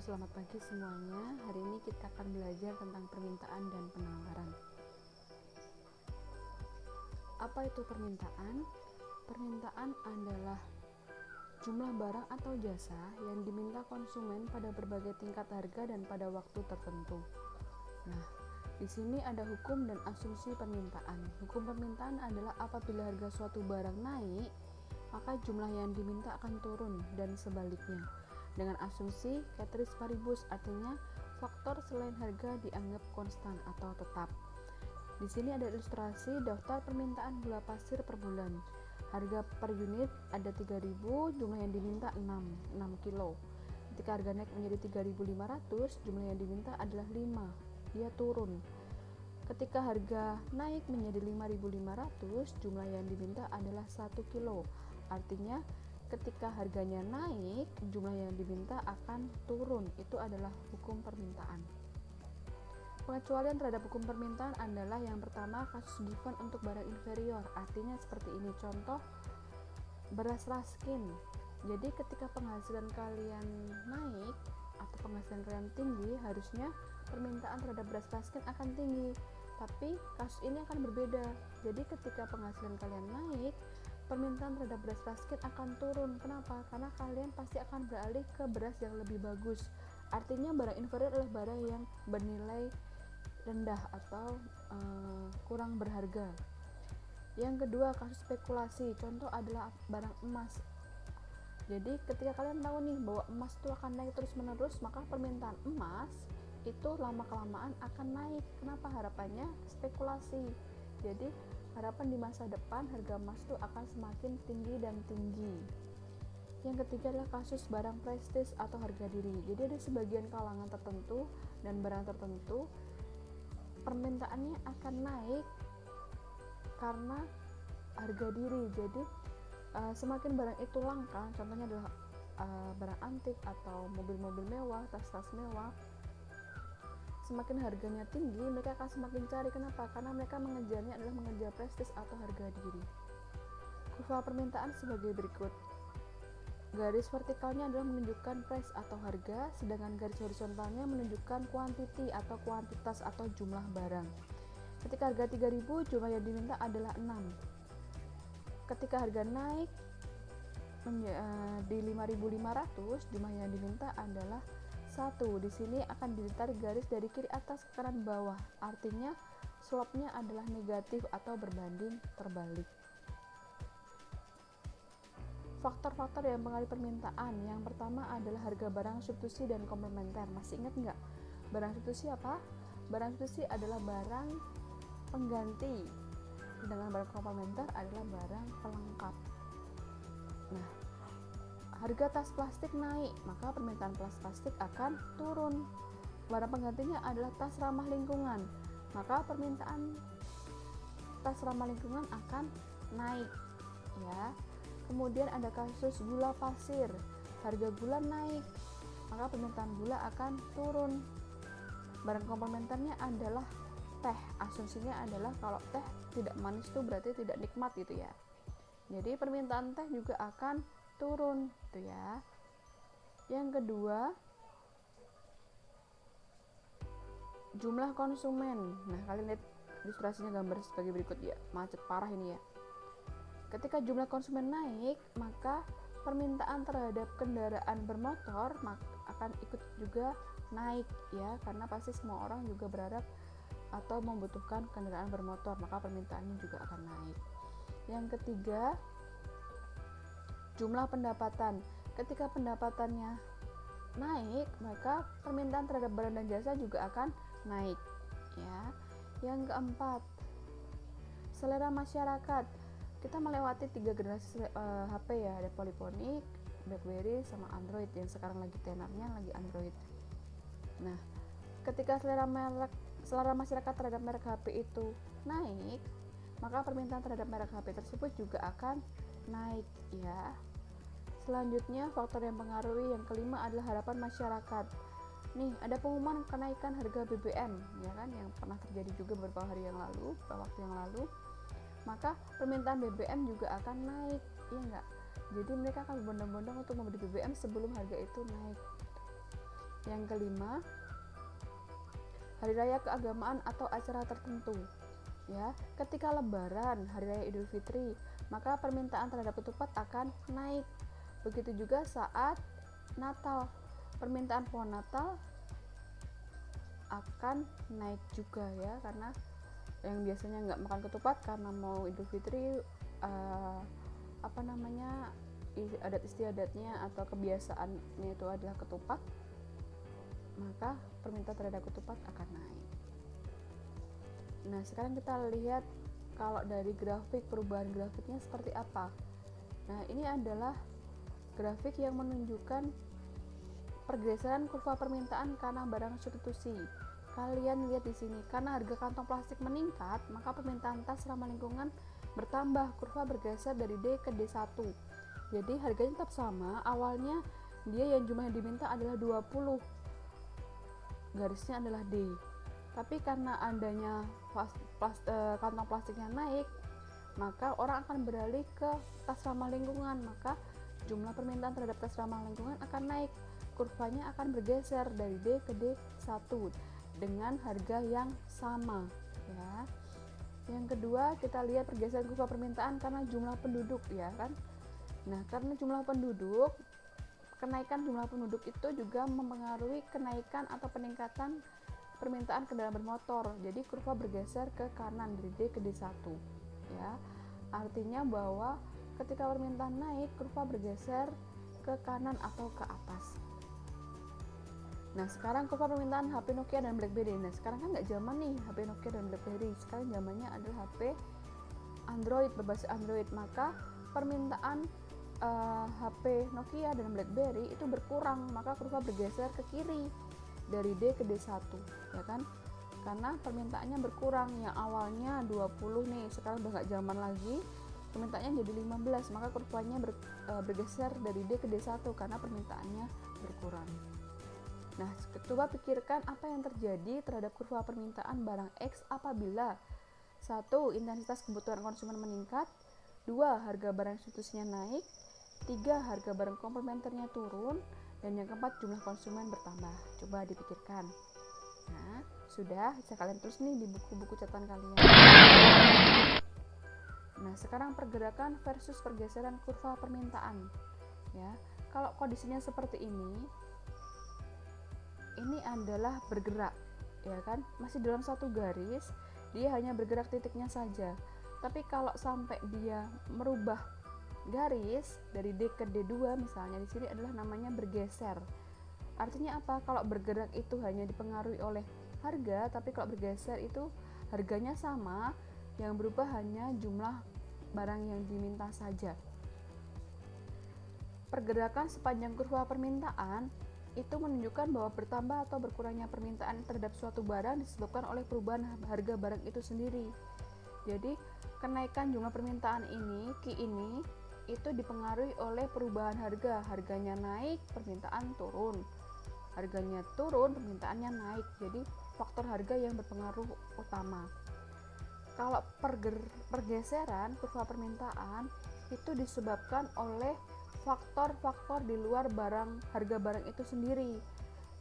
selamat pagi semuanya. Hari ini kita akan belajar tentang permintaan dan penawaran. Apa itu permintaan? Permintaan adalah jumlah barang atau jasa yang diminta konsumen pada berbagai tingkat harga dan pada waktu tertentu. Nah, di sini ada hukum dan asumsi permintaan. Hukum permintaan adalah apabila harga suatu barang naik, maka jumlah yang diminta akan turun dan sebaliknya. Dengan asumsi ceteris paribus, artinya faktor selain harga dianggap konstan atau tetap. Di sini ada ilustrasi daftar permintaan gula pasir per bulan. Harga per unit ada 3.000, jumlah yang diminta 6 kilo. Ketika harga naik menjadi 3.500, jumlah yang diminta adalah 5, dia turun. Ketika harga naik menjadi 5.500, jumlah yang diminta adalah 1 kilo. Artinya ketika harganya naik, jumlah yang diminta akan turun. Itu adalah hukum permintaan. Pengecualian terhadap hukum permintaan adalah yang pertama, kasus given untuk barang inferior. Artinya seperti ini, contoh beras raskin. Jadi ketika penghasilan kalian naik atau penghasilan kalian tinggi, harusnya permintaan terhadap beras raskin akan tinggi. Tapi kasus ini akan berbeda. Jadi ketika penghasilan kalian naik, permintaan terhadap beras raskin akan turun. Kenapa? Karena kalian pasti akan beralih ke beras yang lebih bagus. Artinya barang inferior adalah barang yang bernilai rendah atau kurang berharga. Yang kedua, kasus spekulasi. Contoh adalah barang emas. Jadi ketika kalian tahu nih bahwa emas itu akan naik terus menerus, maka permintaan emas itu lama kelamaan akan naik. Kenapa? Harapannya spekulasi. Jadi harapan di masa depan harga emas itu akan semakin tinggi dan tinggi. Yang ketiga adalah kasus barang prestis atau harga diri. Jadi ada sebagian kalangan tertentu dan barang tertentu permintaannya akan naik karena harga diri. Jadi semakin barang itu langka, contohnya adalah barang antik atau mobil-mobil mewah, tas-tas mewah, semakin harganya tinggi, mereka akan semakin cari. Kenapa? Karena mereka mengejarnya adalah mengejar prestis atau harga diri. Kurva permintaan sebagai berikut. Garis vertikalnya adalah menunjukkan price atau harga, sedangkan garis horizontalnya menunjukkan quantity atau kuantitas atau jumlah barang. Ketika harga 3.000, jumlah yang diminta adalah 6. Ketika harga naik di 5.500, jumlah yang diminta adalah 1. Di sini akan ditarik garis dari kiri atas ke kanan bawah. Artinya slope-nya adalah negatif atau berbanding terbalik. Faktor-faktor yang mempengaruhi permintaan. Yang pertama adalah harga barang substitusi dan komplementer. Masih ingat nggak? Barang substitusi apa? Barang substitusi adalah barang pengganti, sedangkan barang komplementer adalah barang pelengkap. Nah, harga tas plastik naik, maka permintaan tas plastik akan turun. Barang penggantinya adalah tas ramah lingkungan, maka permintaan tas ramah lingkungan akan naik, ya. Kemudian ada kasus gula pasir, harga gula naik, maka permintaan gula akan turun. Barang komplementernya adalah teh, asumsinya adalah kalau teh tidak manis itu berarti tidak nikmat gitu ya. Jadi permintaan teh juga akan turun gitu ya. Yang kedua, jumlah konsumen. Nah, kalian lihat ilustrasinya gambar sebagai berikut ya. Macet parah ini ya. Ketika jumlah konsumen naik, maka permintaan terhadap kendaraan bermotor akan ikut juga naik ya, karena pasti semua orang juga berharap atau membutuhkan kendaraan bermotor, maka permintaannya juga akan naik. Yang ketiga, jumlah pendapatan. Ketika pendapatannya naik, maka permintaan terhadap barang dan jasa juga akan naik ya. Yang keempat, selera masyarakat. Kita melewati 3 generasi HP ya, ada Polyphonic, BlackBerry sama Android, yang sekarang lagi tenarnya lagi Android. Nah, ketika selera masyarakat terhadap merek HP itu naik, maka permintaan terhadap merek HP tersebut juga akan naik ya. Selanjutnya, faktor yang mempengaruhi yang kelima adalah harapan masyarakat. Nih, ada pengumuman kenaikan harga BBM ya kan, yang pernah terjadi juga beberapa waktu yang lalu. Maka permintaan BBM juga akan naik, iya enggak? Jadi mereka akan berbondong-bondong untuk membeli BBM sebelum harga itu naik. Yang kelima, hari raya keagamaan atau acara tertentu. Ya, ketika Lebaran, hari raya Idul Fitri, maka permintaan terhadap ketupat akan naik. Begitu juga saat Natal, permintaan pohon Natal akan naik juga ya, karena yang biasanya nggak makan ketupat karena mau Idul Fitri adat istiadatnya atau kebiasaannya itu adalah ketupat, maka permintaan terhadap ketupat akan naik. Nah, sekarang kita lihat kalau dari grafik, perubahan grafiknya seperti apa. Nah, ini adalah grafik yang menunjukkan pergeseran kurva permintaan karena barang substitusi. Kalian lihat di sini, karena harga kantong plastik meningkat, maka permintaan tas ramah lingkungan bertambah, kurva bergeser dari D ke D1. Jadi harganya tetap sama, awalnya dia yang jumlah yang diminta adalah 20, garisnya adalah D. Tapi karena adanya kantong plastiknya naik, maka orang akan beralih ke tas ramah lingkungan, maka jumlah permintaan terhadap tas ramah lingkungan akan naik. Kurvanya akan bergeser dari D ke D1 dengan harga yang sama ya. Yang kedua, kita lihat pergeseran kurva permintaan karena jumlah penduduk ya kan. Nah, karena jumlah penduduk, kenaikan jumlah penduduk itu juga mempengaruhi kenaikan atau peningkatan permintaan kendaraan bermotor. Jadi kurva bergeser ke kanan dari D ke D1 ya. Artinya bahwa ketika permintaan naik, kurva bergeser ke kanan atau ke atas. Nah, sekarang kurva permintaan HP Nokia dan BlackBerry. Nah, sekarang kan nggak zaman nih HP Nokia dan BlackBerry. Sekarang zamannya adalah HP Android, berbasis Android. Maka permintaan HP Nokia dan BlackBerry itu berkurang, maka kurva bergeser ke kiri dari D ke D1 ya kan, karena permintaannya berkurang. Yang awalnya 20 nih, sekarang udah nggak zaman lagi, permintaannya jadi 15, maka kurvanya bergeser dari D ke D1 karena permintaannya berkurang. Nah, coba pikirkan apa yang terjadi terhadap kurva permintaan barang X apabila 1. Intensitas kebutuhan konsumen meningkat, 2. Harga barang substitusinya naik, 3. Harga barang komplementernya turun, dan yang keempat, jumlah konsumen bertambah. Coba dipikirkan. Nah, sudah bisa kalian tulis nih di buku-buku catatan kalian. Nah, sekarang pergerakan versus pergeseran kurva permintaan. Ya, kalau kondisinya seperti ini adalah bergerak, ya kan? Masih dalam satu garis, dia hanya bergerak titiknya saja. Tapi kalau sampai dia merubah garis dari D ke D2 misalnya, di sini adalah namanya bergeser. Artinya apa? Kalau bergerak itu hanya dipengaruhi oleh harga, tapi kalau bergeser itu harganya sama, yang berubah hanya jumlah barang yang diminta saja. Pergerakan sepanjang kurva permintaan itu menunjukkan bahwa bertambah atau berkurangnya permintaan terhadap suatu barang disebabkan oleh perubahan harga barang itu sendiri. Jadi kenaikan jumlah permintaan ini, Q ini, itu dipengaruhi oleh perubahan harga. Harganya naik, permintaan turun. Harganya turun, permintaannya naik. Jadi faktor harga yang berpengaruh utama. Kalau pergeseran kurva permintaan itu disebabkan oleh faktor-faktor di luar harga barang itu sendiri.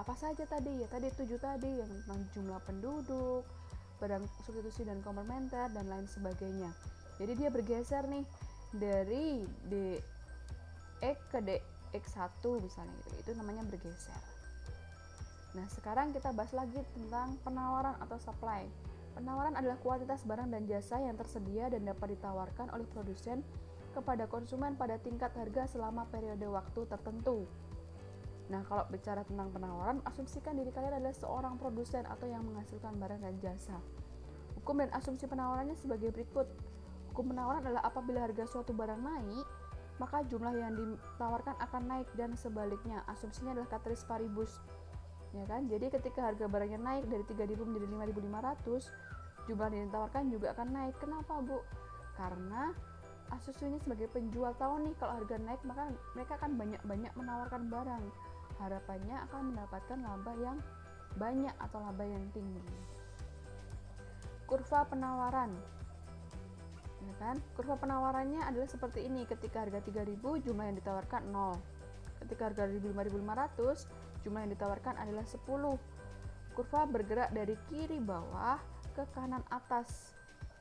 Apa saja tadi? Ya tadi 7 tadi, yang tentang jumlah penduduk, barang substitusi dan komplementer, dan lain sebagainya. Jadi dia bergeser nih dari DX ke DX1 misalnya gitu. Itu namanya bergeser. Nah, sekarang kita bahas lagi tentang penawaran atau supply. Penawaran adalah kuantitas barang dan jasa yang tersedia dan dapat ditawarkan oleh produsen kepada konsumen pada tingkat harga selama periode waktu tertentu. Nah, kalau bicara tentang penawaran, asumsikan diri kalian adalah seorang produsen atau yang menghasilkan barang dan jasa. Hukum dan asumsi penawarannya sebagai berikut. Hukum penawaran adalah apabila harga suatu barang naik, maka jumlah yang ditawarkan akan naik, dan sebaliknya. Asumsinya adalah ceteris paribus. Ya kan? Jadi ketika harga barangnya naik dari 3.000 menjadi 5.500, jumlah yang ditawarkan juga akan naik. Kenapa, Bu? Karena asumsinya sebagai penjual tahu nih kalau harga naik, maka mereka akan banyak-banyak menawarkan barang. Harapannya akan mendapatkan laba yang banyak atau laba yang tinggi. Kurva penawaran. Ya kan? Kurva penawarannya adalah seperti ini. Ketika harga 3.000, jumlah yang ditawarkan 0. Ketika harga 5.500, jumlah yang ditawarkan adalah 10. Kurva bergerak dari kiri bawah ke kanan atas,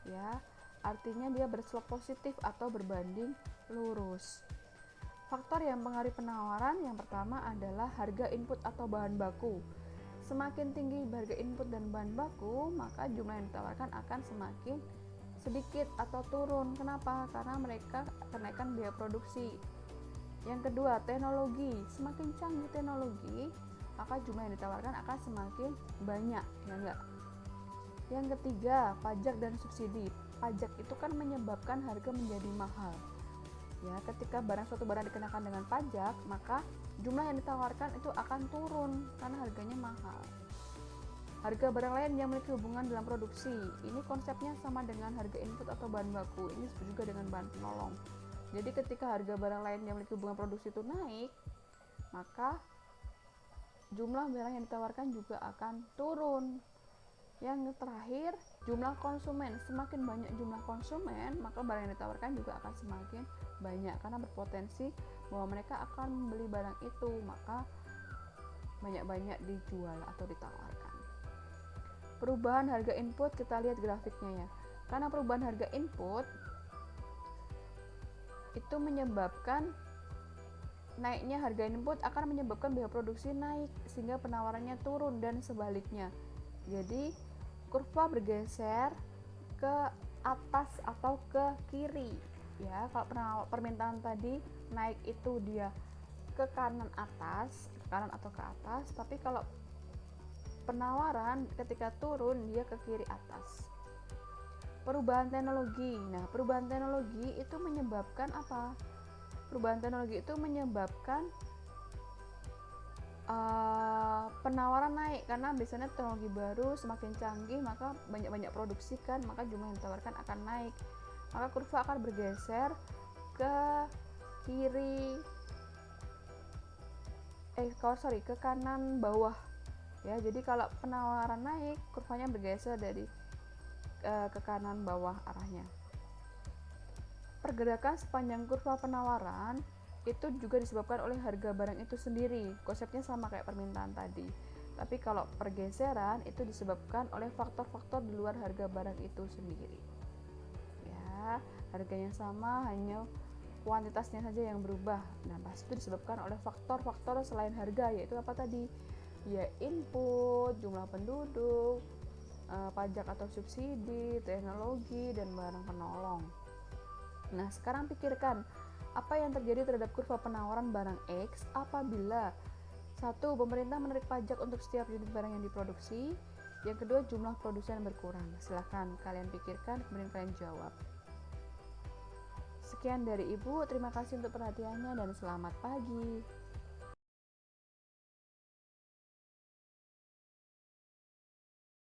ya. Artinya dia berslop positif atau berbanding lurus. Faktor yang mempengaruhi penawaran yang pertama adalah harga input atau bahan baku. Semakin tinggi harga input dan bahan baku, maka jumlah yang ditawarkan akan semakin sedikit atau turun. Kenapa? Karena mereka kenaikan biaya produksi. Yang kedua, teknologi. Semakin canggih teknologi, maka jumlah yang ditawarkan akan semakin banyak, ya enggak? Yang ketiga, pajak dan subsidi. Pajak itu kan menyebabkan harga menjadi mahal. Ya, ketika suatu barang dikenakan dengan pajak, maka jumlah yang ditawarkan itu akan turun karena harganya mahal. Harga barang lain yang memiliki hubungan dalam produksi, ini konsepnya sama dengan harga input atau bahan baku, ini disebut juga dengan bahan penolong. Jadi ketika harga barang lain yang memiliki hubungan produksi itu naik, maka jumlah barang yang ditawarkan juga akan turun. Yang terakhir, jumlah konsumen. Semakin banyak jumlah konsumen, maka barang yang ditawarkan juga akan semakin banyak karena berpotensi bahwa mereka akan membeli barang itu, maka banyak-banyak dijual atau ditawarkan. Perubahan harga input, kita lihat grafiknya ya. Karena perubahan harga input itu menyebabkan naiknya harga input akan menyebabkan biaya produksi naik sehingga penawarannya turun dan sebaliknya. Jadi kurva bergeser ke atas atau ke kiri, ya. Kalau permintaan tadi naik itu dia ke kanan atas, ke kanan atau ke atas, tapi kalau penawaran ketika turun dia ke kiri atas. Perubahan teknologi. Nah, perubahan teknologi itu menyebabkan apa? Perubahan teknologi itu menyebabkan penawaran naik karena biasanya teknologi baru semakin canggih, maka banyak-banyak produksi kan, maka jumlah yang ditawarkan akan naik. Maka kurva akan bergeser ke kiri ke kanan bawah, ya. Jadi kalau penawaran naik, kurvanya bergeser dari ke kanan bawah arahnya. Pergerakan sepanjang kurva penawaran itu juga disebabkan oleh harga barang itu sendiri. Konsepnya sama kayak permintaan tadi. Tapi kalau pergeseran itu disebabkan oleh faktor-faktor di luar harga barang itu sendiri. Ya, harganya sama, hanya kuantitasnya saja yang berubah. Nah, pasti itu disebabkan oleh faktor-faktor selain harga, yaitu apa tadi? Ya, input, jumlah penduduk, pajak atau subsidi, teknologi, dan barang penolong. Nah, sekarang pikirkan apa yang terjadi terhadap kurva penawaran barang X apabila 1. Pemerintah menarik pajak untuk setiap unit barang yang diproduksi. Yang kedua, jumlah produsen berkurang. Silahkan kalian pikirkan, kemudian kalian jawab. Sekian dari Ibu, terima kasih untuk perhatiannya dan selamat pagi.